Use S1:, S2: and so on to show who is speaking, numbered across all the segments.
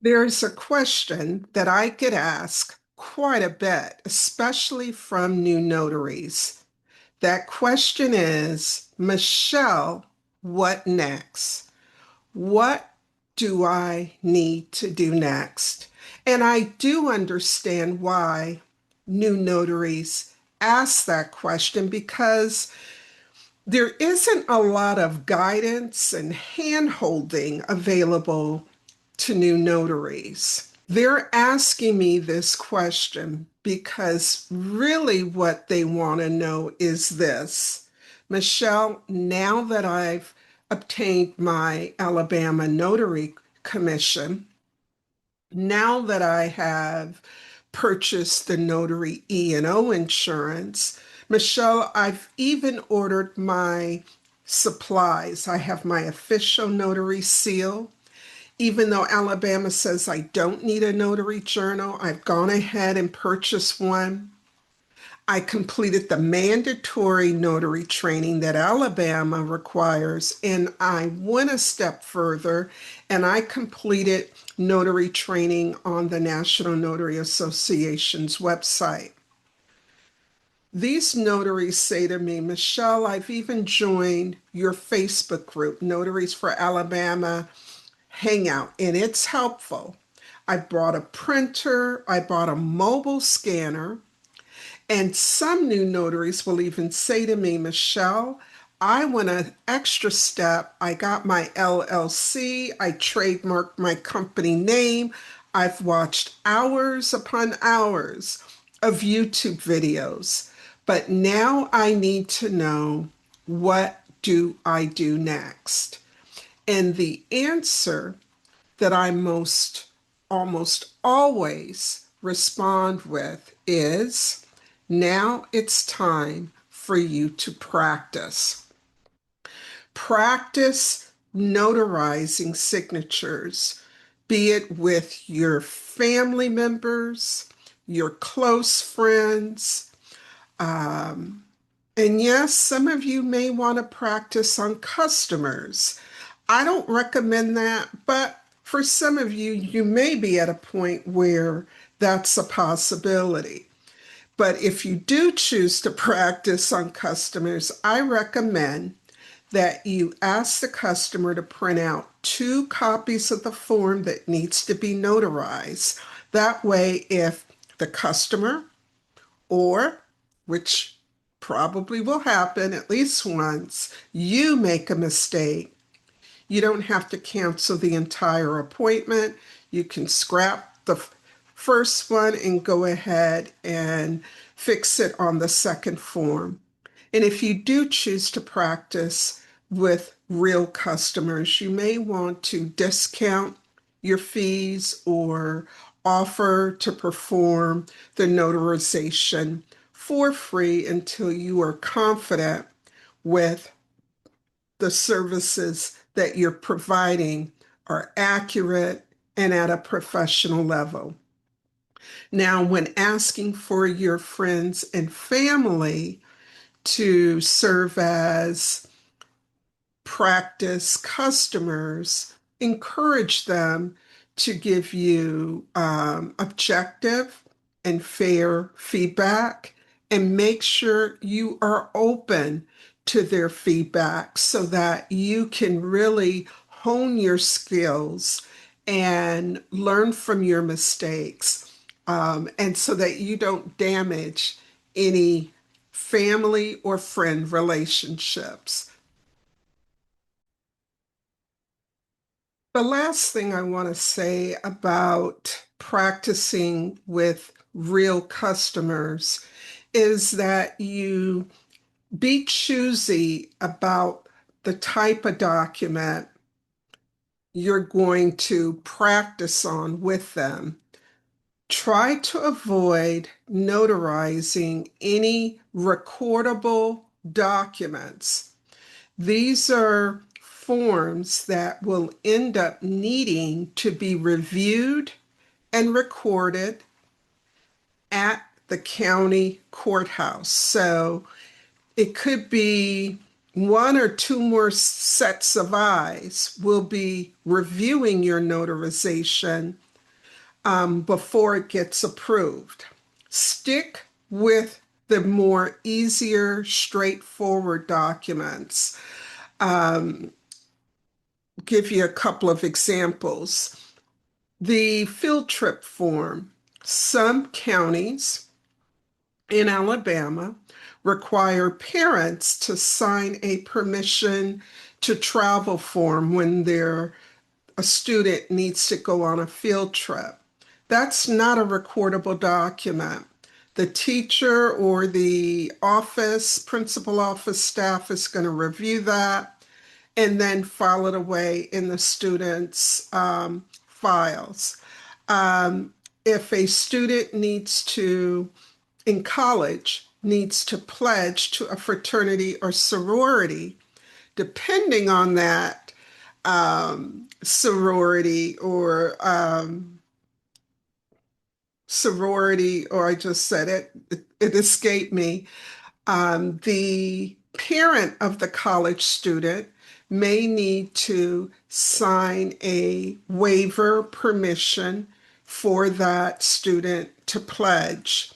S1: There's a question that I get asked quite a bit, especially from new notaries. That question is, Michelle, what next? What do I need to do next? And I do understand why new notaries ask that question because there isn't a lot of guidance and hand-holding available to new notaries. They're asking me this question because really what they want to know is this. Michelle, now that I've obtained my Alabama notary commission, now that I have purchased the notary E&O insurance, Michelle, I've even ordered my supplies. I have my official notary seal. Even though Alabama says I don't need a notary journal, I've gone ahead and purchased one. I completed the mandatory notary training that Alabama requires, and I went a step further and I completed notary training on the National Notary Association's website. These notaries say to me, Michelle, I've even joined your Facebook group, Notaries for Alabama Hangout, and it's helpful. I brought a printer, I bought a mobile scanner, and some new notaries will even say to me, Michelle, I went an extra step. I got my LLC, I trademarked my company name, I've watched hours upon hours of YouTube videos, but now I need to know, what do I do next? And the answer that I most almost always respond with is, now it's time for you to practice. Practice notarizing signatures, be it with your family members, your close friends, and yes, some of you may want to practice on customers. I don't recommend that, but for some of you, you may be at a point where that's a possibility. But if you do choose to practice on customers, I recommend that you ask the customer to print out 2 copies of the form that needs to be notarized. That way, if the customer, or which probably will happen at least once, you make a mistake, you don't have to cancel the entire appointment. You can scrap the first one and go ahead and fix it on the second form. And if you do choose to practice with real customers, you may want to discount your fees or offer to perform the notarization for free until you are confident with the services that you're providing are accurate and at a professional level. Now, when asking for your friends and family to serve as practice customers, encourage them to give you objective and fair feedback, and make sure you are open to their feedback so that you can really hone your skills and learn from your mistakes, and so that you don't damage any family or friend relationships. The last thing I want to say about practicing with real customers is that you be choosy about the type of document you're going to practice on with them. Try to avoid notarizing any recordable documents. These are forms that will end up needing to be reviewed and recorded at the county courthouse. So it could be 1 or 2 more sets of eyes will be reviewing your notarization before it gets approved. Stick with the more easier, straightforward documents. Give you a couple of examples. The field trip form. Some counties in Alabama require parents to sign a permission to travel form when a student needs to go on a field trip. That's not a recordable document. The teacher or the principal office staff is going to review that and then file it away in the student's files. If a student in college, needs to pledge to a fraternity or sorority, depending on that sorority, or I just said it escaped me. The parent of the college student may need to sign a waiver permission for that student to pledge.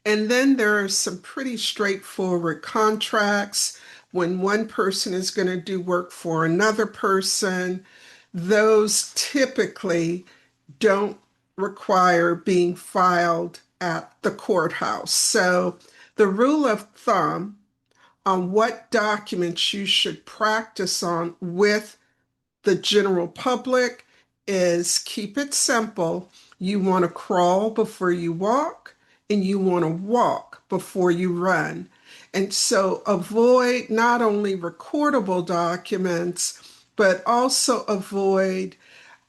S1: And then there are some pretty straightforward contracts when one person is going to do work for another person. Those typically don't require being filed at the courthouse. So the rule of thumb on what documents you should practice on with the general public is keep it simple. You want to crawl before you walk, and you want to walk before you run. And so avoid not only recordable documents, but also avoid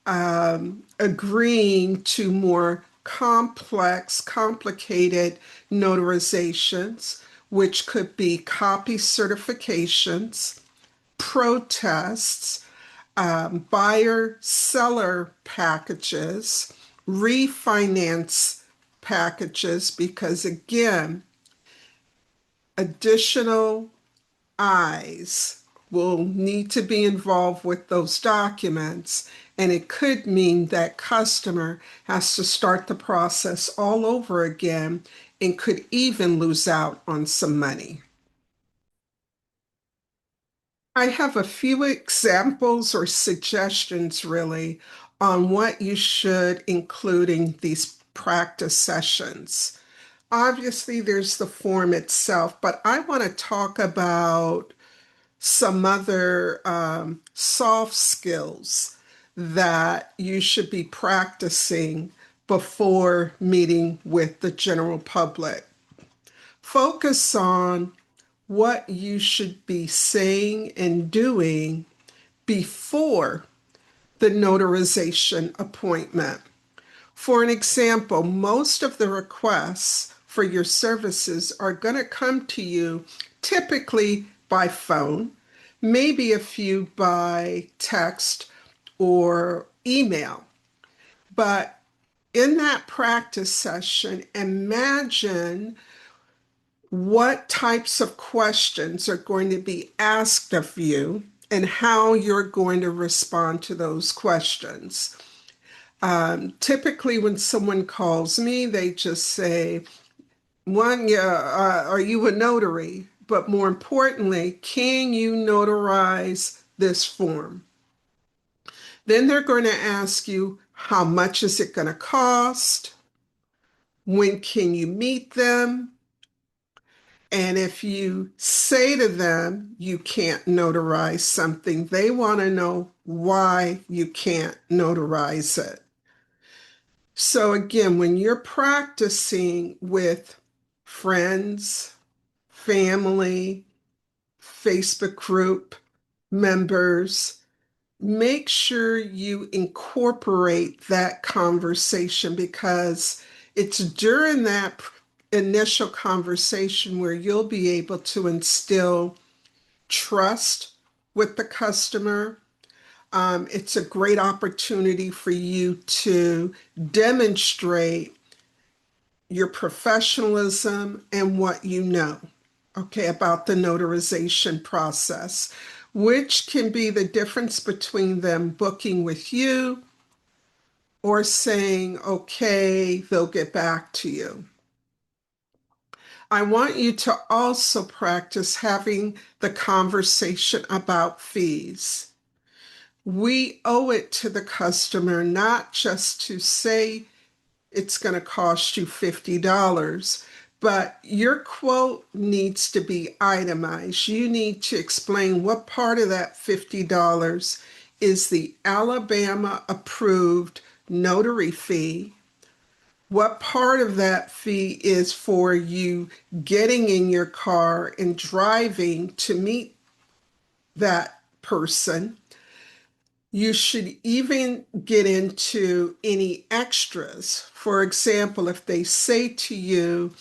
S1: agreeing to more complex, complicated notarizations, which could be copy certifications, protests, buyer-seller packages, refinance packages, because again, additional eyes will need to be involved with those documents, and it could mean that customer has to start the process all over again and could even lose out on some money. I have a few examples or suggestions really on what you should include in these practice sessions. Obviously, there's the form itself, but I want to talk about some other soft skills that you should be practicing before meeting with the general public. Focus on what you should be saying and doing before the notarization appointment. For an example, most of the requests for your services are going to come to you typically by phone, maybe a few by text or email. But in that practice session, imagine what types of questions are going to be asked of you and how you're going to respond to those questions. Typically, when someone calls me, they just say, one, yeah, are you a notary? But more importantly, can you notarize this form? Then they're going to ask you, how much is it going to cost? When can you meet them? And if you say to them you can't notarize something, they want to know why you can't notarize it. So again, when you're practicing with friends, family, Facebook group members, make sure you incorporate that conversation, because it's during that initial conversation where you'll be able to instill trust with the customer. It's a great opportunity for you to demonstrate your professionalism and what you know, okay, about the notarization process, which can be the difference between them booking with you or saying, okay, they'll get back to you. I want you to also practice having the conversation about fees. We owe it to the customer not just to say it's going to cost you $50, but your quote needs to be itemized. You need to explain what part of that $50 is the Alabama approved notary fee, what part of that fee is for you getting in your car and driving to meet that person. You should even get into any extras. For example, if they say to you,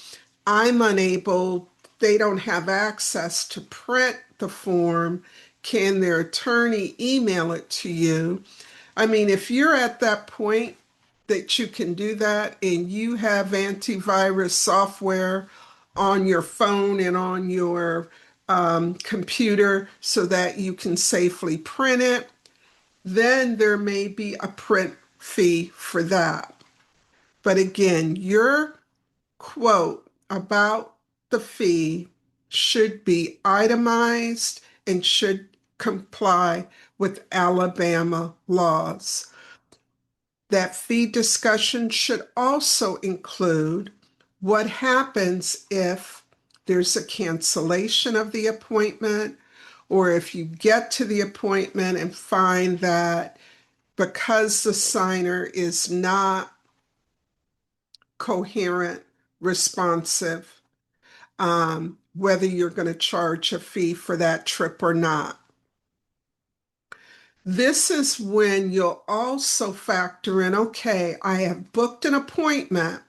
S1: I'm unable, they don't have access to print the form, can their attorney email it to you? I mean, if you're at that point that you can do that and you have antivirus software on your phone and on your computer so that you can safely print it, then there may be a print fee for that. But again, your quote about the fee should be itemized and should comply with Alabama laws. That fee discussion should also include what happens if there's a cancellation of the appointment, or if you get to the appointment and find that because the signer is not coherent, responsive, whether you're going to charge a fee for that trip or not. This is when you'll also factor in, okay, I have booked an appointment.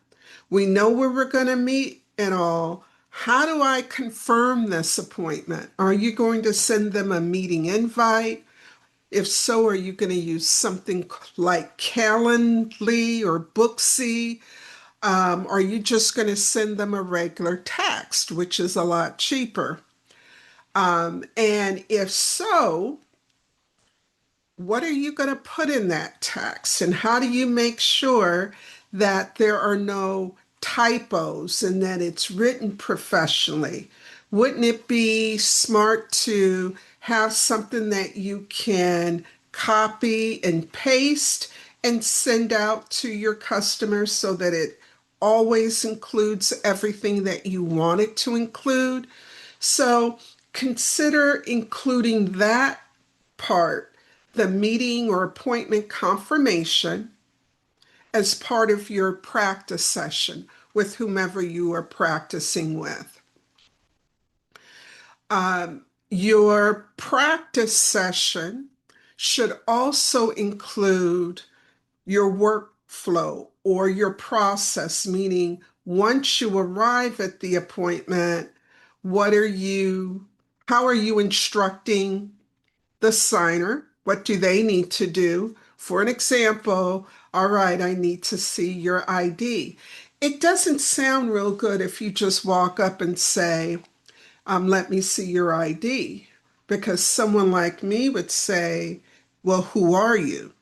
S1: We know where we're going to meet and all. How do I confirm this appointment? Are you going to send them a meeting invite? If so, are you going to use something like Calendly or Booksy? Are you just going to send them a regular text, which is a lot cheaper? And if so, what are you going to put in that text? And how do you make sure that there are no typos and that it's written professionally? Wouldn't it be smart to have something that you can copy and paste and send out to your customers so that it always includes everything that you want it to include? So consider including that part, the meeting or appointment confirmation, as part of your practice session with whomever you are practicing with. Your practice session should also include your workflow or your process, meaning once you arrive at the appointment, how are you instructing the signer? What do they need to do? For an example, all right, I need to see your ID. It doesn't sound real good if you just walk up and say, let me see your ID, because someone like me would say, well, who are you?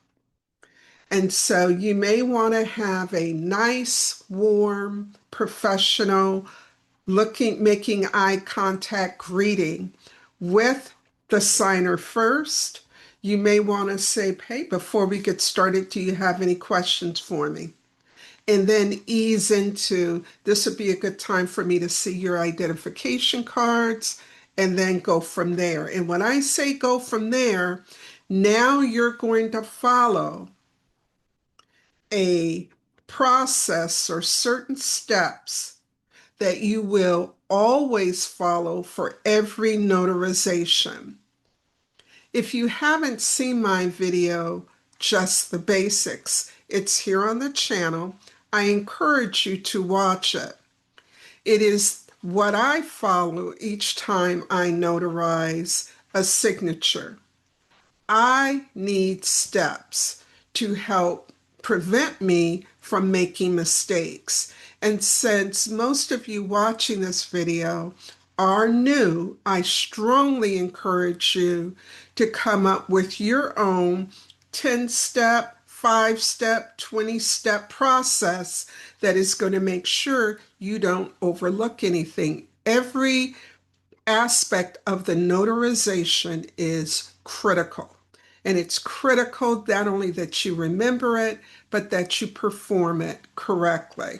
S1: And so you may want to have a nice, warm, professional making eye contact greeting with the signer first. You may want to say, hey, before we get started, do you have any questions for me? And then ease into, this would be a good time for me to see your identification cards, and then go from there. And when I say go from there, now you're going to follow a process or certain steps that you will always follow for every notarization. If you haven't seen my video, Just the Basics, it's here on the channel. I encourage you to watch it. It is what I follow each time I notarize a signature. I need steps to help prevent me from making mistakes. And since most of you watching this video are new, I strongly encourage you to come up with your own 10-step, 5-step, 20-step process that is going to make sure you don't overlook anything. Every aspect of the notarization is critical. And it's critical not only that you remember it, but that you perform it correctly.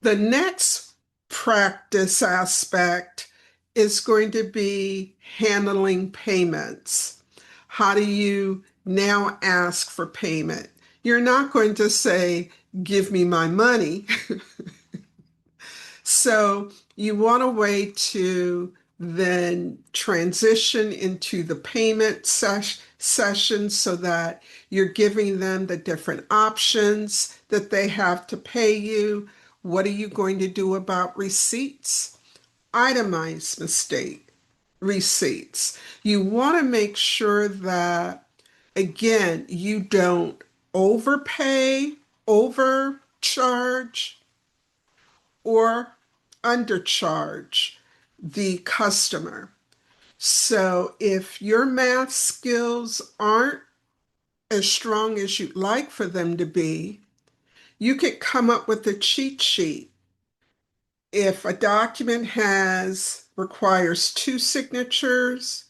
S1: The next practice aspect is going to be handling payments. How do you now ask for payment? You're not going to say, give me my money. So you want a way to then transition into the payment session so that you're giving them the different options that they have to pay you. What are you going to do about receipts? Itemized mistake receipts. You want to make sure that, again, you don't overpay, overcharge, or undercharge the customer. So if your math skills aren't as strong as you'd like for them to be, you could come up with a cheat sheet. If a document requires 2 signatures,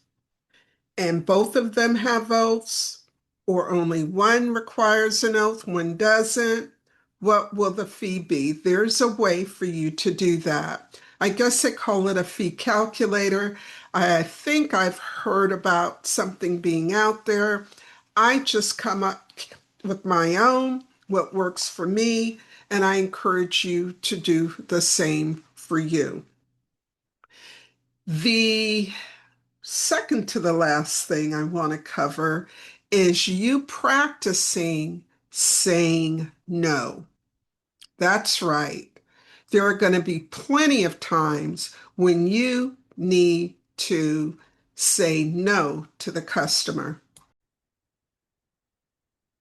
S1: and both of them have oaths, or only one requires an oath, one doesn't, what will the fee be? There's a way for you to do that. I guess they call it a fee calculator. I think I've heard about something being out there. I just come up with my own, what works for me, and I encourage you to do the same for you. The second to the last thing I want to cover is you practicing saying no. That's right. There are going to be plenty of times when you need to say no to the customer.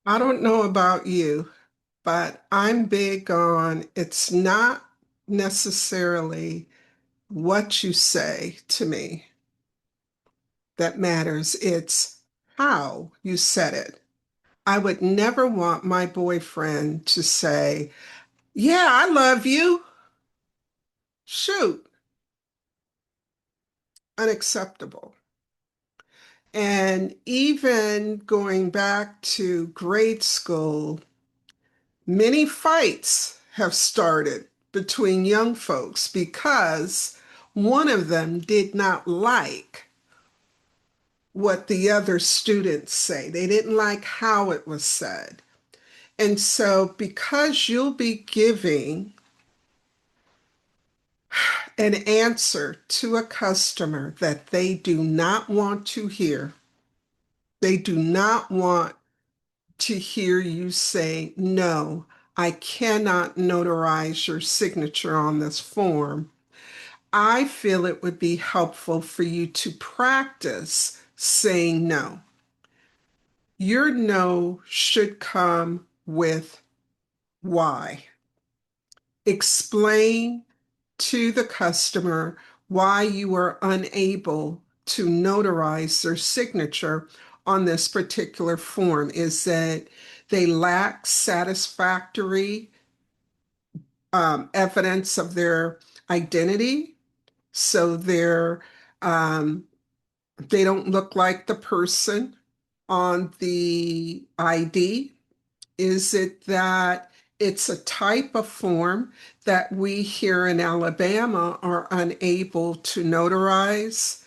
S1: I don't know about you, but I'm big on it's not necessarily what you say to me that matters, it's how you said it. I would never want my boyfriend to say, yeah, I love you. Shoot, unacceptable. And even going back to grade school, many fights have started between young folks because one of them did not like what the other students say. They didn't like how it was said. And so, because you'll be giving an answer to a customer that they do not want to hear, they do not want to hear you say, no, I cannot notarize your signature on this form. I feel it would be helpful for you to practice saying no. Your no should come with why. Explain to the customer why you are unable to notarize their signature on this particular form. Is that they lack satisfactory evidence of their identity, so um, they don't look like the person on the ID? Is it that it's a type of form that we here in Alabama are unable to notarize?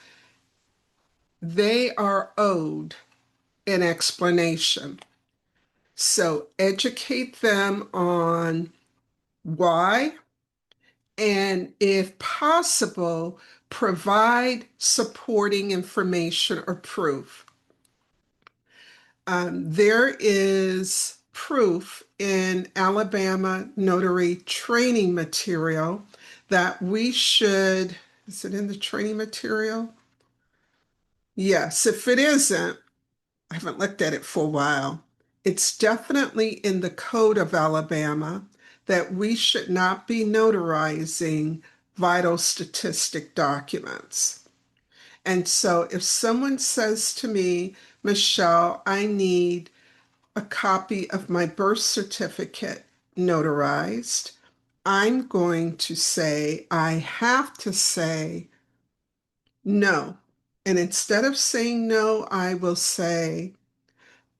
S1: They are owed an explanation. So educate them on why, and if possible, provide supporting information or proof. There is proof in Alabama notary training material that we should, is it in the training material? Yes, if it isn't, I haven't looked at it for a while. It's definitely in the Code of Alabama that we should not be notarizing vital statistic documents. And so if someone says to me, Michelle, I need a copy of my birth certificate notarized, I'm going to say, I have to say no. And instead of saying no, I will say,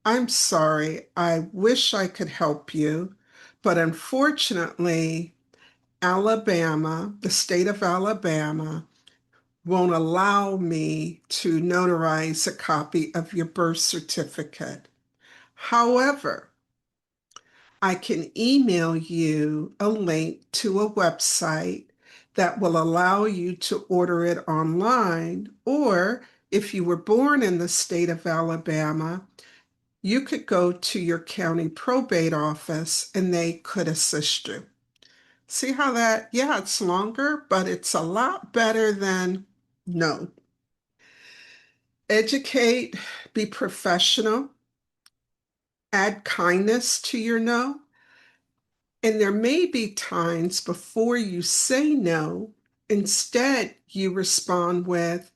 S1: I'm sorry, I wish I could help you, but unfortunately, Alabama, the state of Alabama, won't allow me to notarize a copy of your birth certificate. However, I can email you a link to a website that will allow you to order it online, or if you were born in the state of Alabama, you could go to your county probate office and they could assist you. See how that, yeah, it's longer, but it's a lot better than no. Educate, be professional, add kindness to your no. And there may be times before you say no, instead you respond with,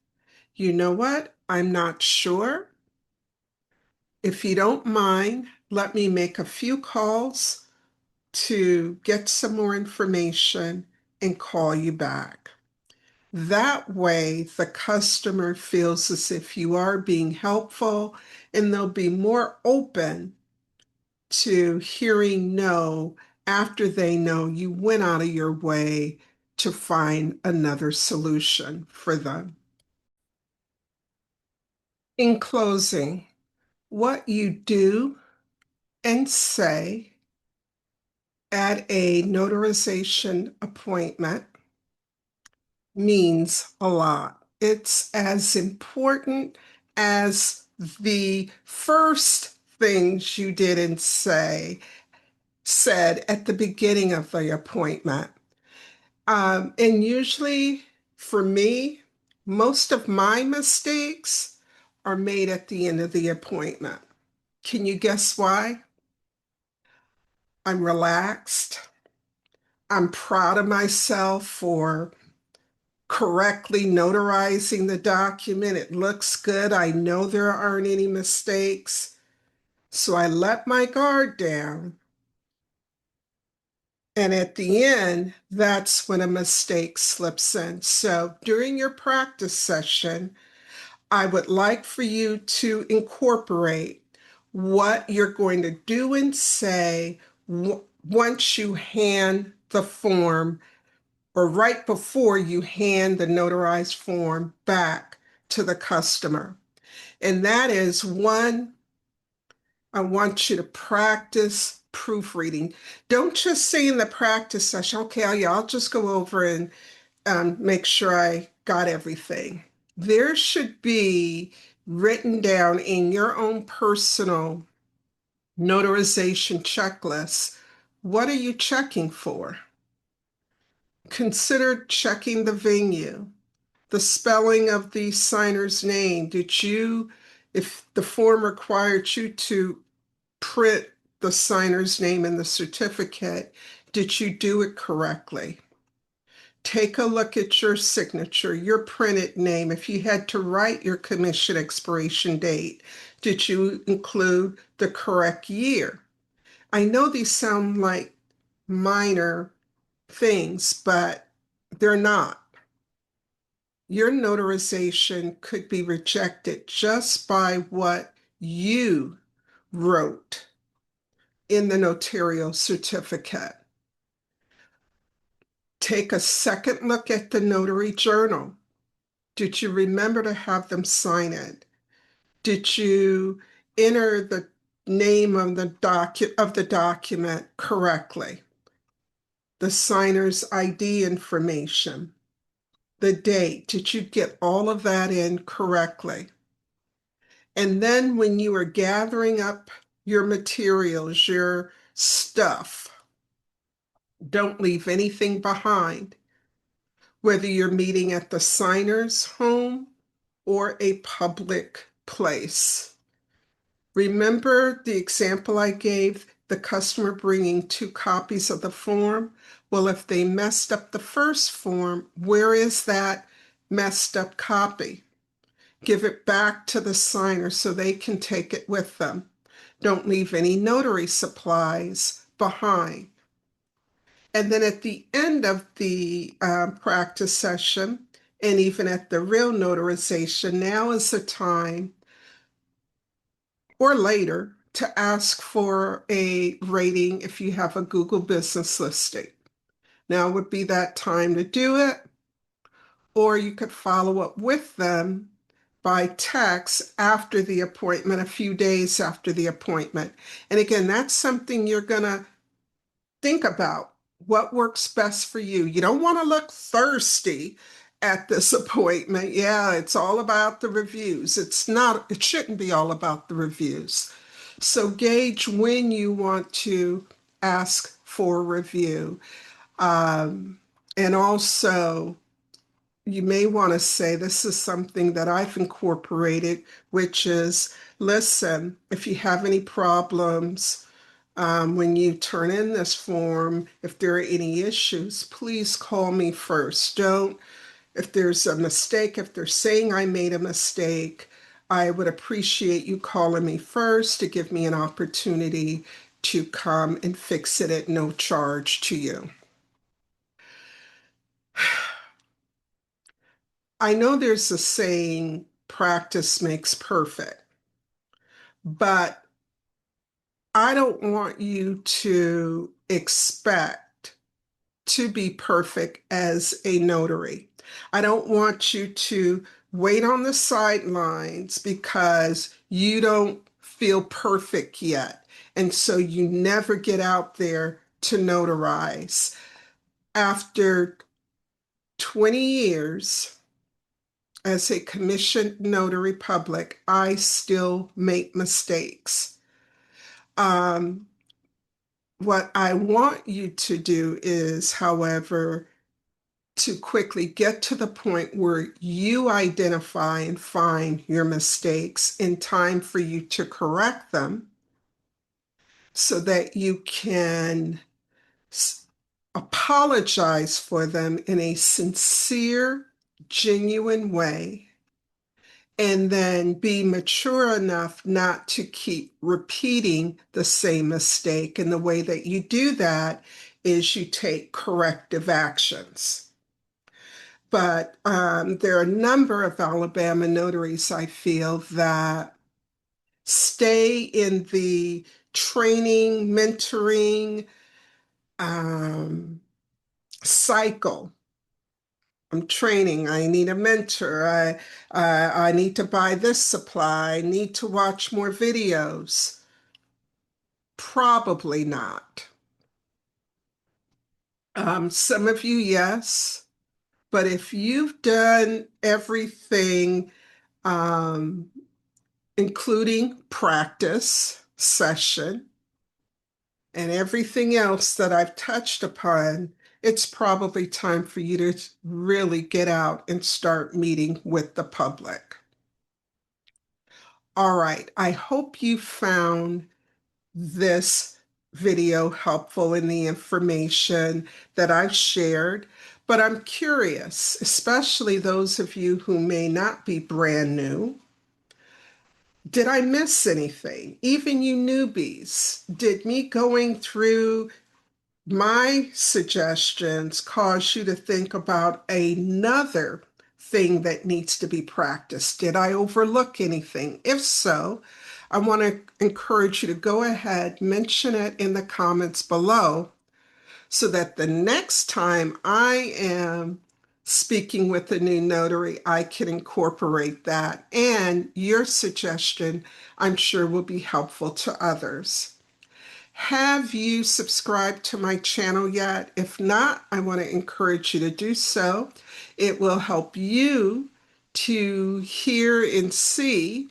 S1: you know what, I'm not sure. If you don't mind, let me make a few calls to get some more information and call you back. That way, the customer feels as if you are being helpful and they'll be more open to hearing no after they know you went out of your way to find another solution for them. In closing, what you do and say at a notarization appointment means a lot. It's as important as the first things you did and said at the beginning of the appointment. And usually for me, most of my mistakes are made at the end of the appointment. Can you guess why? I'm relaxed. I'm proud of myself for correctly notarizing the document. It looks good. I know there aren't any mistakes. So I let my guard down. And at the end, that's when a mistake slips in. So during your practice session, I would like for you to incorporate what you're going to do and say once you hand the form or right before you hand the notarized form back to the customer. And that is one, I want you to practice proofreading. Don't just say in the practice session, okay, yeah, I'll just go over and make sure I got everything. There should be written down in your own personal notarization checklist, what are you checking for? Consider checking the venue, the spelling of the signer's name. If the form required you to print the signer's name in the certificate, did you do it correctly? Take a look at your signature, your printed name. If you had to write your commission expiration date, did you include the correct year? I know these sound like minor things, but they're not. Your notarization could be rejected just by what you wrote in the notarial certificate. Take a second look at the notary journal. Did you remember to have them sign it? Did you enter the name of the document correctly? The signer's ID information, the date, did you get all of that in correctly? And then when you are gathering up your materials, your stuff, don't leave anything behind, whether you're meeting at the signer's home or a public place. Remember the example I gave, the customer bringing 2 copies of the form? Well, if they messed up the first form, where is that messed up copy? Give it back to the signer so they can take it with them. Don't leave any notary supplies behind. And then at the end of the practice session, and even at the real notarization, now is the time, or later, to ask for a rating if you have a Google business listing. Now would be that time to do it, or you could follow up with them by text after the appointment, a few days after the appointment. And again, that's something you're going to think about. What works best for you? You don't want to look thirsty at this appointment. Yeah, it's all about the reviews. It shouldn't be all about the reviews. So gauge when you want to ask for a review. Um, and also, you may want to say, this is something that I've incorporated, which is, listen, if you have any problems, when you turn in this form, if there are any issues, please call me first. If there's a mistake, if they're saying I made a mistake, I would appreciate you calling me first to give me an opportunity to come and fix it at no charge to you. I know there's a saying, practice makes perfect, but I don't want you to expect to be perfect as a notary. I don't want you to wait on the sidelines because you don't feel perfect yet. And so you never get out there to notarize. After 20 years as a commissioned notary public, I still make mistakes. Um, what I want you to do is, however, to quickly get to the point where you identify and find your mistakes in time for you to correct them so that you can apologize for them in a sincere, genuine way, and then be mature enough not to keep repeating the same mistake. And the way that you do that is you take corrective actions. But there are a number of Alabama notaries, I feel, that stay in the training, mentoring cycle. I'm training. I need a mentor. I need to buy this supply. I need to watch more videos. Probably not. Some of you, yes. But if you've done everything, um, including practice, session, and everything else that I've touched upon, it's probably time for you to really get out and start meeting with the public. All right, I hope you found this video helpful in the information that I've shared, but I'm curious, especially those of you who may not be brand new. Did I miss anything? Even you newbies, did me going through my suggestions cause you to think about another thing that needs to be practiced? Did I overlook anything? If so, I want to encourage you to go ahead, mention it in the comments below so that the next time I am speaking with a new notary, I can incorporate that. And your suggestion, I'm sure, will be helpful to others. Have you subscribed to my channel yet? If not, I want to encourage you to do so. It will help you to hear and see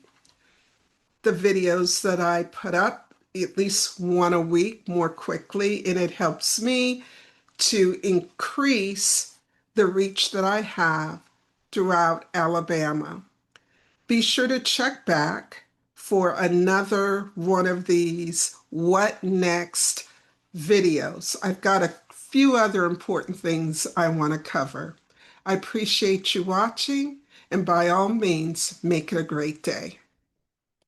S1: the videos that I put up, at least one a week, more quickly, and it helps me to increase the reach that I have throughout Alabama. Be sure to check back for another one of these What Next videos. I've got a few other important things I want to cover. I appreciate you watching, and by all means, make it a great day.